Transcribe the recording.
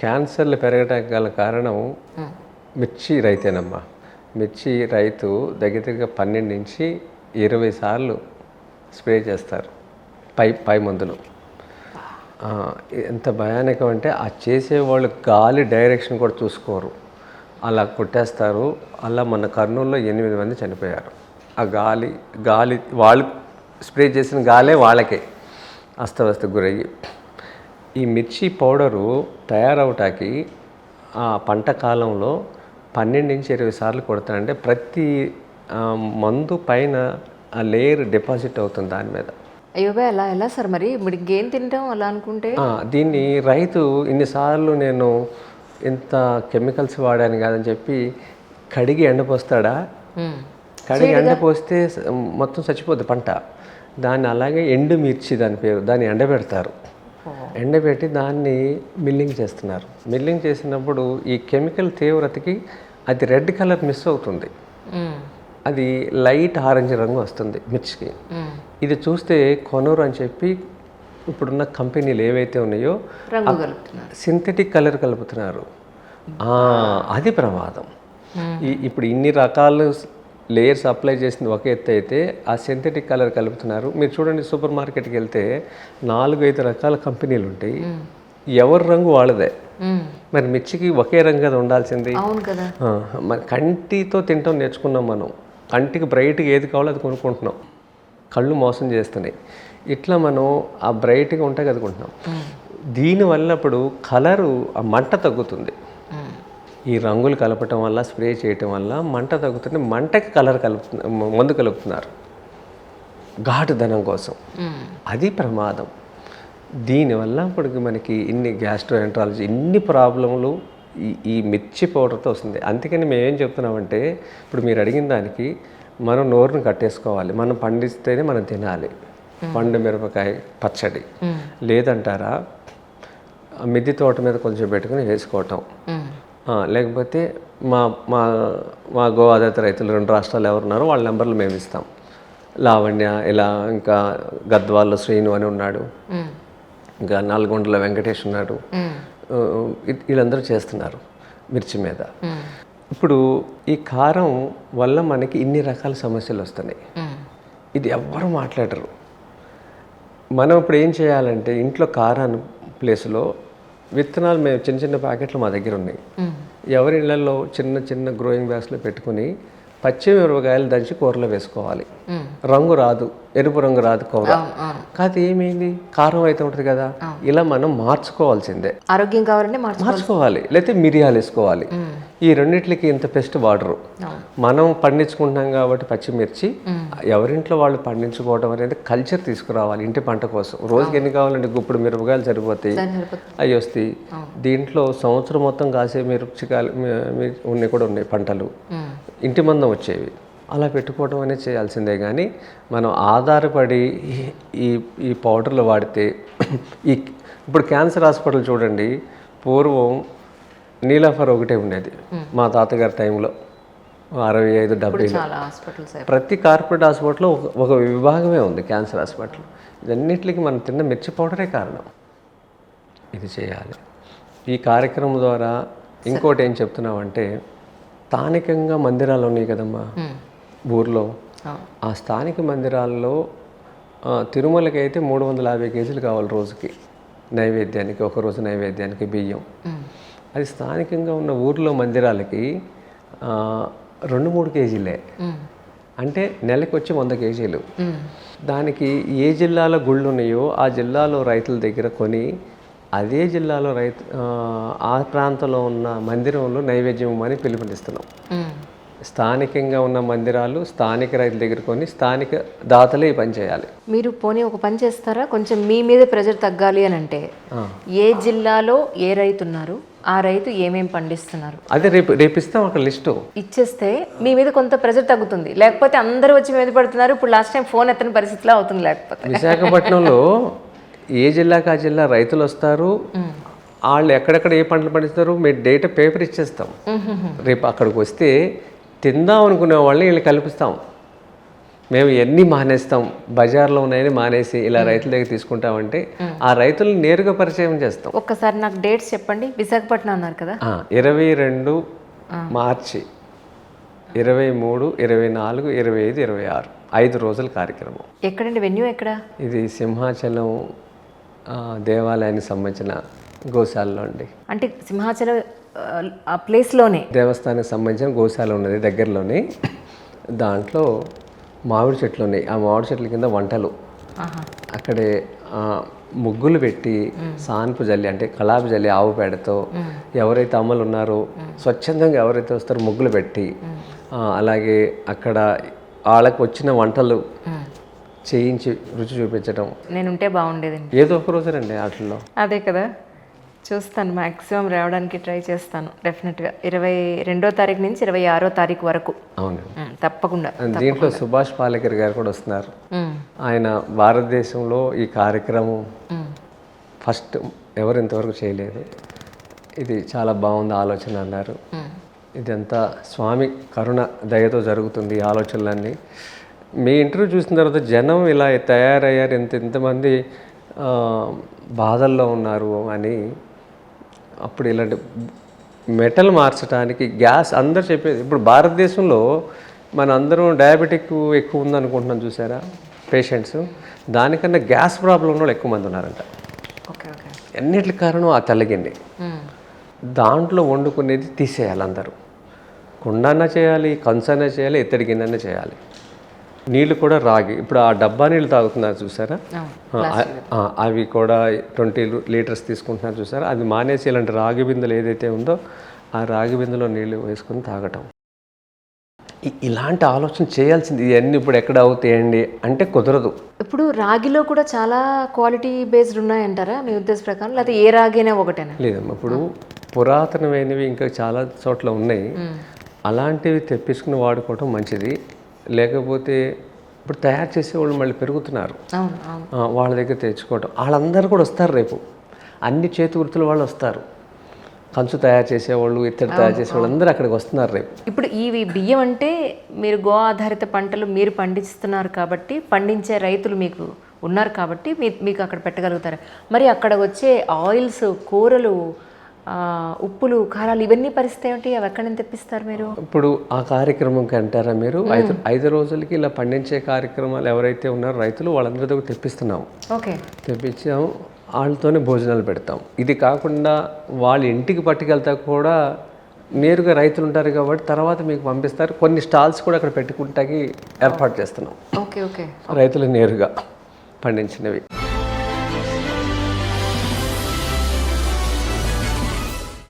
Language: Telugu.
క్యాన్సర్లు పెరగడానికి గల కారణం మిర్చి రైతేనమ్మా. మిర్చి రైతు దగ్గర 12 నుంచి 20 సార్లు స్ప్రే చేస్తారు పై మందులు. ఎంత భయానకం అంటే ఆ చేసేవాళ్ళు గాలి డైరెక్షన్ కూడా చూసుకోరు, అలా కొట్టేస్తారు. అలా మన కర్నూలులో 8 మంది చనిపోయారు. ఆ గాలి వాళ్ళు స్ప్రే చేసిన గాలే వాళ్ళకే అస్తవ్యస్త గురయ్యి. ఈ మిర్చి పౌడరు తయారవటానికి ఆ పంట కాలంలో 12 నుంచి 20 సార్లు కొడతారంటే ప్రతి మందు పైన ఆ లేయర్ డిపాజిట్ అవుతుంది దాని మీద. అయ్యో ఎలా సార్ మరి ఇప్పుడు ఇంకేం తింటాం అలా అనుకుంటే? దీన్ని రైతు ఇన్నిసార్లు నేను ఇంత కెమికల్స్ వాడాను కాదని చెప్పి కడిగి ఎండపోస్తాడా? కడిగి ఎండపోస్తే మొత్తం చచ్చిపోద్ది పంట. దాన్ని అలాగే ఎండు మిర్చి దాని పేరు, దాన్ని ఎండబెడతారు. ఎండబెట్టి దాన్ని మిల్లింగ్ చేస్తున్నారు. మిల్లింగ్ చేసినప్పుడు ఈ కెమికల్ తీవ్రతకి అది రెడ్ కలర్ మిస్ అవుతుంది, అది లైట్ ఆరెంజ్ రంగు వస్తుంది మిర్చికి. ఇది చూస్తే కొనరు అని చెప్పి ఇప్పుడున్న కంపెనీలు ఏవైతే ఉన్నాయో సింథటిక్ కలర్ కలుపుతున్నారు. అది ప్రమాదం. ఇప్పుడు ఇన్ని రకాలు లేయర్స్ అప్లై చేసింది ఒక ఎత్తు అయితే ఆ సింథటిక్ కలర్ కలుపుతున్నారు. మీరు చూడండి, సూపర్ మార్కెట్కి వెళ్తే 4-5 రకాల కంపెనీలు ఉంటాయి, ఎవరి రంగు వాళ్ళదే. మరి మిర్చికి ఒకే రంగు కదా ఉండాల్సింది. మరి కంటితో తింటాం నేర్చుకున్నాం మనం. కంటికి బ్రైట్గా ఏది కావాలో అది కొనుక్కుంటున్నాం, కళ్ళు మోసం చేస్తున్నాయి. ఇట్లా మనం ఆ బ్రైట్గా ఉంటే కదుకుంటున్నాం. దీనివల్ల ఇప్పుడు కలరు ఆ మంట తగ్గుతుంది. ఈ రంగులు కలపటం వల్ల, స్ప్రే చేయటం వల్ల మంట తగ్గుతుంది. మంటకి కలర్ మందు కలుపుతున్నారు ఘాటుదనం కోసం. అది ప్రమాదం. దీనివల్ల ఇప్పుడు మనకి ఇన్ని గ్యాస్ట్రోఎంట్రాలజీ, ఇన్ని ప్రాబ్లములు ఈ మిర్చి పౌడర్తో వస్తుంది. అందుకని మేమేం చెప్తున్నామంటే, ఇప్పుడు మీరు అడిగిన దానికి మనం నోరుని కట్టేసుకోవాలి. మనం పండిస్తేనే మనం తినాలి. పండు మిరపకాయ పచ్చడి లేదంటారా, మిద్దె తోట మీద కొంచెం పెట్టుకుని వేసుకోవటం. లేకపోతే మా గో ఆధారిత రైతులు 2 రాష్ట్రాలు ఎవరున్నారో వాళ్ళ నెంబర్లు మేము ఇస్తాం. లావణ్య, ఇలా ఇంకా గద్వాల్లో శ్రీను అని ఉన్నాడు, ఇంకా నల్గొండలో వెంకటేష్ ఉన్నాడు. వీళ్ళందరూ చేస్తున్నారు మిర్చి మీద. ఇప్పుడు ఈ కారం వల్ల మనకి ఇన్ని రకాల సమస్యలు వస్తున్నాయి. ఇది ఎవ్వరూ మాట్లాడరు. మనం ఇప్పుడు ఏం చేయాలంటే, ఇంట్లో కారాన్ని ప్లేస్లో విత్తనాలు మేము చిన్న ప్యాకెట్లు మా దగ్గర ఉన్నాయి. ఎవరి ఇళ్లలో చిన్న గ్రోయింగ్ బ్యాగ్స్లో పెట్టుకుని పచ్చిమిరపకాయలు దంచి కూరలో వేసుకోవాలి. రంగు రాదు, ఎరుపు రంగు రాదు కూర. కాదు ఏమైంది, కారం అయితే ఉంటుంది కదా. ఇలా మనం మార్చుకోవాల్సిందే. ఆరోగ్యం కావాలంటే మార్చుకోవాలి. లేకపోతే మిరియాలు వేసుకోవాలి. ఈ రెండిట్లకి ఇంత పెస్ట్ వాడరు. మనం పండించుకుంటున్నాం కాబట్టి పచ్చిమిర్చి ఎవరింట్లో వాళ్ళు పండించుకోవడం అనేది కల్చర్ తీసుకురావాలి. ఇంటి పంట కోసం రోజుకి ఎన్ని కావాలంటే గుప్పుడు మిరపకాయలు సరిపోతాయి, అవి వస్తాయి. దీంట్లో సంవత్సరం మొత్తం కాసే మిర్చికాయలు ఉన్నాయి కూడా ఉన్నాయి పంటలు, ఇంటి మందం వచ్చేవి. అలా పెట్టుకోవడం అనేది చేయాల్సిందే. కానీ మనం ఆధారపడి ఈ పౌడర్లు వాడితే ఇప్పుడు క్యాన్సర్ హాస్పిటల్ చూడండి, పూర్వం నీలాఫర్ ఒకటే ఉండేది మా తాతగారి టైంలో 65-70. ప్రతి కార్పొరేట్ హాస్పిటల్లో ఒక విభాగమే ఉంది క్యాన్సర్ హాస్పిటల్. ఇదన్నిటికీ మనం తిన్న మిర్చి పౌడరే కారణం. ఇది చేయాలి. ఈ కార్యక్రమం ద్వారా ఇంకోటి ఏం చెప్తున్నామంటే, స్థానికంగా మందిరాలు ఉన్నాయి కదమ్మా ఊర్లో. ఆ స్థానిక మందిరాల్లో తిరుమలకి అయితే 350 కేజీలు కావాలి రోజుకి నైవేద్యానికి, ఒకరోజు నైవేద్యానికి బియ్యం. అది స్థానికంగా ఉన్న ఊర్లో మందిరాలకి 2-3 కేజీలే. అంటే నెలకి వచ్చి 100 కేజీలు. దానికి ఏ జిల్లాలో గుళ్ళు ఉన్నాయో ఆ జిల్లాలో రైతుల దగ్గర కొని అదే జిల్లాలో ఆ ప్రాంతంలో ఉన్న మందిరంలో నైవేద్యం అని పిలుపునిస్తున్నాం. స్థానికంగా ఉన్న మందిరాలు స్థానిక రైతుల దగ్గర కొని స్థానిక దాతలే ఈ పని చేయాలి. మీరు పోనీ ఒక పని చేస్తారా, కొంచెం మీ మీద ప్రెజర్ తగ్గాలి అని అంటే, ఏ జిల్లాలో ఏ రైతు ఉన్నారు, ఆ రైతు ఏమేమి పండిస్తున్నారు, అదే రేపు ఇస్తాం ఒక లిస్టు ఇచ్చేస్తే మీ మీద కొంత ప్రెజర్ తగ్గుతుంది. లేకపోతే అందరూ వచ్చి మీద పడుతున్నారు. ఇప్పుడు లాస్ట్ టైం ఫోన్ ఎత్తని పరిస్థితిలో అవుతుంది. లేకపోతే విశాఖపట్నంలో ఏ జిల్లాకి ఆ జిల్లా రైతులు వస్తారు, వాళ్ళు ఎక్కడెక్కడ ఏ పంటలు పండిస్తారు, మీరు డేటా పేపర్ ఇచ్చేస్తాం. రేపు అక్కడికి వస్తే తిందాం అనుకునే వాళ్ళని వీళ్ళు కల్పిస్తాం. మేము ఎన్ని మానేస్తాం, బజార్లో ఉన్నాయని మానేసి ఇలా రైతుల దగ్గర తీసుకుంటామంటే ఆ రైతులను నేరుగా పరిచయం చేస్తాం. ఒక్కసారి నాకు డేట్స్ చెప్పండి. విశాఖపట్నం అన్నారు కదా. 22 మార్చి, 23, 24, 25, 26 5 రోజుల కార్యక్రమం. ఎక్కడండి వెన్యూ ఎక్కడ? ఇది సింహాచలం దేవాలయానికి సంబంధించిన గోశాలలో అండి. అంటే సింహాచలం ఆ ప్లేస్లోనే దేవస్థానానికి సంబంధించిన గోశాల ఉన్నది దగ్గరలోనే. దాంట్లో మామిడి చెట్లు ఉన్నాయి. ఆ మామిడి చెట్ల కింద వంటలు, అక్కడే ముగ్గులు పెట్టి సాన్పు జల్లి అంటే కలాపి జల్లి ఆవు పేడతో ఎవరైతే అమ్మలు ఉన్నారో స్వచ్ఛందంగా ఎవరైతే వస్తారో ముగ్గులు పెట్టి, అలాగే అక్కడ వాళ్ళకి వచ్చిన వంటలు చేయించి రుచి చూపించడం. నేనుంటే బాగుండేదండి. ఏదో ఒక రోజునండి వాటిల్లో. అదే కదా, చూస్తాను, మ్యాక్సిమం రావడానికి ట్రై చేస్తాను డెఫినెట్గా. 22వ తారీఖు నుంచి 26వ తారీఖు వరకు. అవును, తప్పకుండా. దీంట్లో సుభాష్ పాలేకర్ గారు కూడా వస్తున్నారు. ఆయన భారతదేశంలో ఈ కార్యక్రమం ఫస్ట్ ఎవరు ఇంతవరకు చేయలేదు, ఇది చాలా బాగుంది ఆలోచన అన్నారు. ఇదంతా స్వామి కరుణ దయతో జరుగుతుంది ఈ ఆలోచనలన్నీ. మీ ఇంటర్వ్యూ చూసిన తర్వాత జనం ఇలా తయారయ్యారు, ఇంతమంది బాధల్లో ఉన్నారు అని. అప్పుడు ఇలాంటి మెటల్ మార్చడానికి గ్యాస్ అందరు చెప్పేది. ఇప్పుడు భారతదేశంలో మన అందరం డయాబెటిక్ ఎక్కువ ఉందనుకుంటున్నాం చూసారా పేషెంట్స్, దానికన్నా గ్యాస్ ప్రాబ్లం ఉన్న వాళ్ళు ఎక్కువ మంది ఉన్నారంట. ఎన్నిటికి కారణం ఆ తెల్లగిన్నె. దాంట్లో వండుకునేది తీసేయాలి అందరూ. కుండన్నా చేయాలి, కంచన్నా చేయాలి, ఇత్తడి గిన్నెన్నా చేయాలి. నీళ్ళు కూడా రాగి, ఇప్పుడు ఆ డబ్బా నీళ్ళు తాగుతున్నారు చూసారా, అవి కూడా 20 లీటర్స్ తీసుకుంటున్నారు చూసారా, అది మానేసి ఇలాంటి రాగి బిందెలు ఏదైతే ఉందో ఆ రాగి బిందెలో నీళ్ళు వేసుకొని తాగటం. ఇలాంటి ఆలోచన చేయాల్సింది. ఇవన్నీ ఇప్పుడు ఎక్కడ అవుతాయండి అంటే కుదరదు. ఇప్పుడు రాగిలో కూడా చాలా క్వాలిటీ బేస్డ్ ఉన్నాయంటారా మీ ఉద్దేశ ప్రకారం, లేకపోతే ఏ రాగినా ఒకటేనా? లేదమ్మా, ఇప్పుడు పురాతనమైనవి ఇంకా చాలా చోట్ల ఉన్నాయి. అలాంటివి తెప్పించుకుని వాడుకోవటం మంచిది. లేకపోతే ఇప్పుడు తయారు చేసేవాళ్ళు మళ్ళీ పెరుగుతున్నారు, వాళ్ళ దగ్గర తెచ్చుకోవటం. వాళ్ళందరూ కూడా వస్తారు రేపు, అన్ని చేతి వృత్తుల వాళ్ళు వస్తారు. కంచు తయారు చేసేవాళ్ళు, ఇత్తడి తయారు చేసేవాళ్ళు అందరూ అక్కడికి వస్తున్నారు రేపు. ఇప్పుడు ఈ బియ్యం అంటే మీరు గో ఆధారిత పంటలు మీరు పండిస్తున్నారు కాబట్టి, పండించే రైతులు మీకు ఉన్నారు కాబట్టి మీకు అక్కడ పెట్టగలుగుతారు. మరి అక్కడ వచ్చే ఆయిల్స్, కూరలు, ఉప్పులు, కారాలు, ఇవన్నీ పరిస్థితి ఏమిటి? అవి ఎక్కడి నుంచి తెప్పిస్తారు మీరు? ఇప్పుడు ఆ కార్యక్రమంకి అంటారా మీరు? 5 రోజులకి ఇలా పండించే కార్యక్రమాలు ఎవరైతే ఉన్నారో రైతులు వాళ్ళందరి దగ్గర తెప్పిస్తున్నాము. తెప్పించాము, వాళ్ళతోనే భోజనాలు పెడతాం. ఇది కాకుండా వాళ్ళ ఇంటికి పట్టుకెళ్తా కూడా నేరుగా రైతులు ఉంటారు కాబట్టి తర్వాత మీకు పంపిస్తారు. కొన్ని స్టాల్స్ కూడా అక్కడ పెట్టుకుంటాకి ఏర్పాటు చేస్తున్నాం, రైతులు నేరుగా పండించినవి.